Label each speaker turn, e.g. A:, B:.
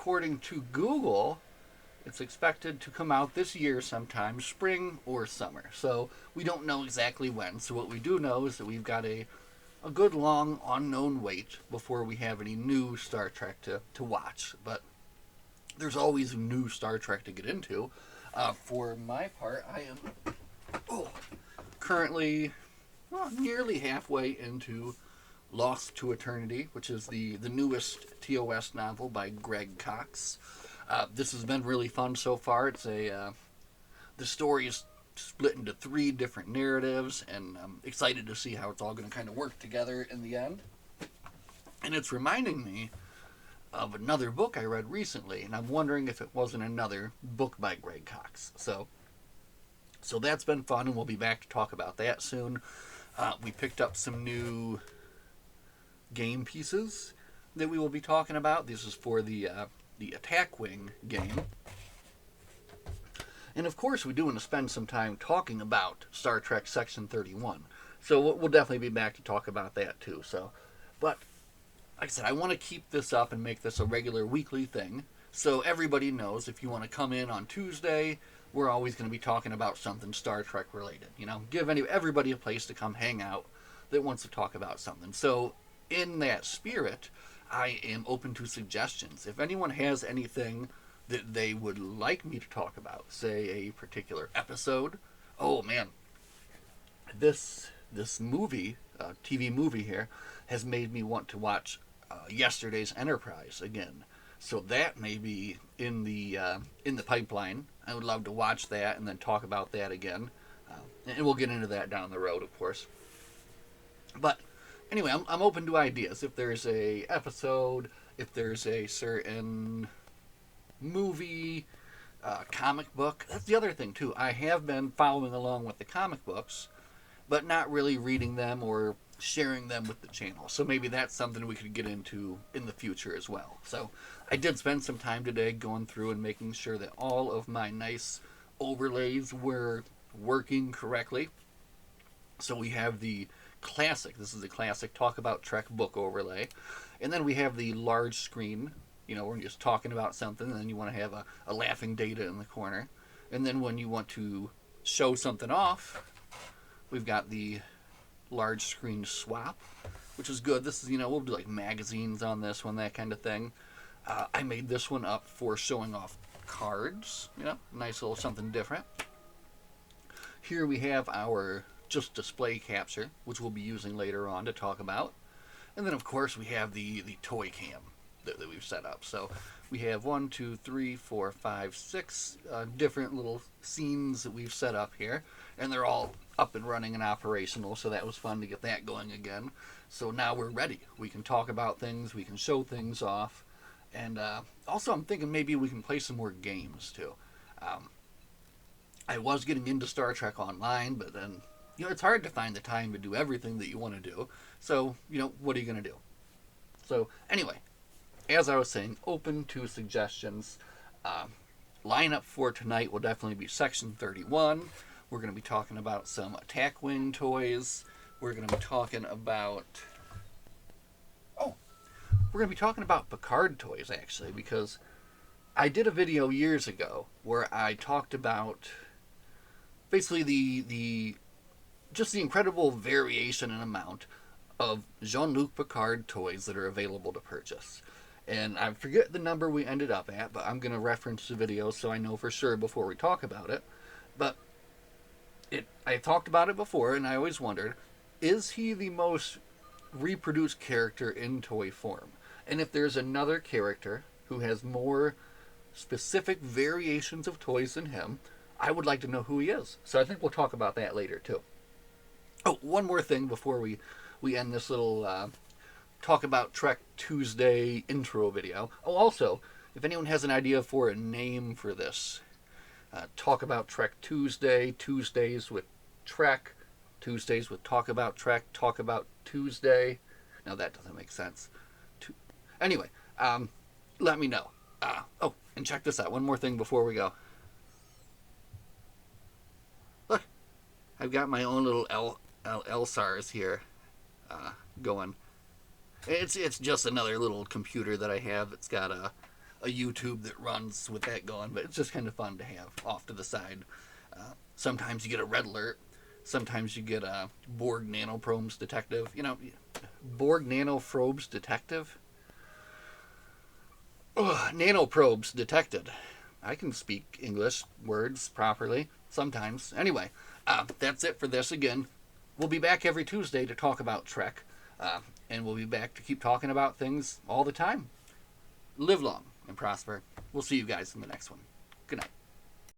A: according to Google, it's expected to come out this year sometime, spring or summer. So we don't know exactly when. So what we do know is that we've got a good long unknown wait before we have any new Star Trek to watch. But there's always new Star Trek to get into. For my part, I am currently nearly halfway into Lost to Eternity, which is the newest TOS novel by Greg Cox. This has been really fun so far. It's the story is split into 3 different narratives, and I'm excited to see how it's all going to kind of work together in the end. And it's reminding me of another book I read recently, and I'm wondering if it wasn't another book by Greg Cox. So that's been fun, and we'll be back to talk about that soon. We picked up some new game pieces that we will be talking about. This is for the Attack Wing game. And of course, we do want to spend some time talking about Star Trek Section 31. So we'll definitely be back to talk about that too. But like I said, I want to keep this up and make this a regular weekly thing. So everybody knows if you want to come in on Tuesday, we're always going to be talking about something Star Trek related. Give everybody a place to come hang out that wants to talk about something. So in that spirit, I am open to suggestions. If anyone has anything that they would like me to talk about, say a particular episode. Oh man, this movie, TV movie here, has made me want to watch yesterday's Enterprise again. So that may be in the pipeline. I would love to watch that and then talk about that again. And we'll get into that down the road, of course. But anyway, I'm open to ideas. If there's a episode, if there's a certain movie, comic book. That's the other thing too. I have been following along with the comic books, but not really reading them or sharing them with the channel. So maybe that's something we could get into in the future as well. So I did spend some time today going through and making sure that all of my nice overlays were working correctly. So we have the classic, this is the classic Talk About Trek book overlay. And then we have the large screen, we're just talking about something, and then you want to have a laughing Data in the corner. And then when you want to show something off, we've got the large screen swap, which is good. This is, we'll do like magazines on this one, that kind of thing. I made this one up for showing off cards, nice little something different. Here we have our just display capture, which we'll be using later on to talk about. And then, of course, we have the toy cam that we've set up. So we have 1, 2, 3, 4, 5, 6 different little scenes that we've set up here. And they're all up and running and operational, so that was fun to get that going again. So now we're ready. We can talk about things, we can show things off. And also I'm thinking maybe we can play some more games too. I was getting into Star Trek Online, but then it's hard to find the time to do everything that you want to do. So, what are you going to do? So, anyway, as I was saying, open to suggestions. Lineup for tonight will definitely be Section 31. We're going to be talking about some Attack Wing toys. We're going to be talking about Picard toys, actually, because I did a video years ago where I talked about basically the incredible variation and amount of Jean-Luc Picard toys that are available to purchase. And I forget the number we ended up at, but I'm going to reference the video so I know for sure before we talk about it. But I talked about it before, and I always wondered, is he the most reproduced character in toy form? And if there's another character who has more specific variations of toys than him, I would like to know who he is. So I think we'll talk about that later, too. Oh, one more thing before we end this little Talk About Trek Tuesday intro video. Oh, also, if anyone has an idea for a name for this, Talk About Trek Tuesday, Tuesdays with Trek, Tuesdays with Talk About Trek, Talk About Tuesday. Now that doesn't make sense. Anyway, let me know. And check this out. One more thing before we go. Look, I've got my own little LSARS here going. It's just another little computer that I have. It's got a a YouTube that runs with that going, but it's just kind of fun to have off to the side. Sometimes you get a red alert. Sometimes you get a Borg nanoprobes detective. You know, Borg nanoprobes detective. Ugh, nanoprobes detected. I can speak English words properly sometimes. Anyway, that's it for this again. We'll be back every Tuesday to talk about Trek, and we'll be back to keep talking about things all the time. Live long and prosper. We'll see you guys in the next one. Good night.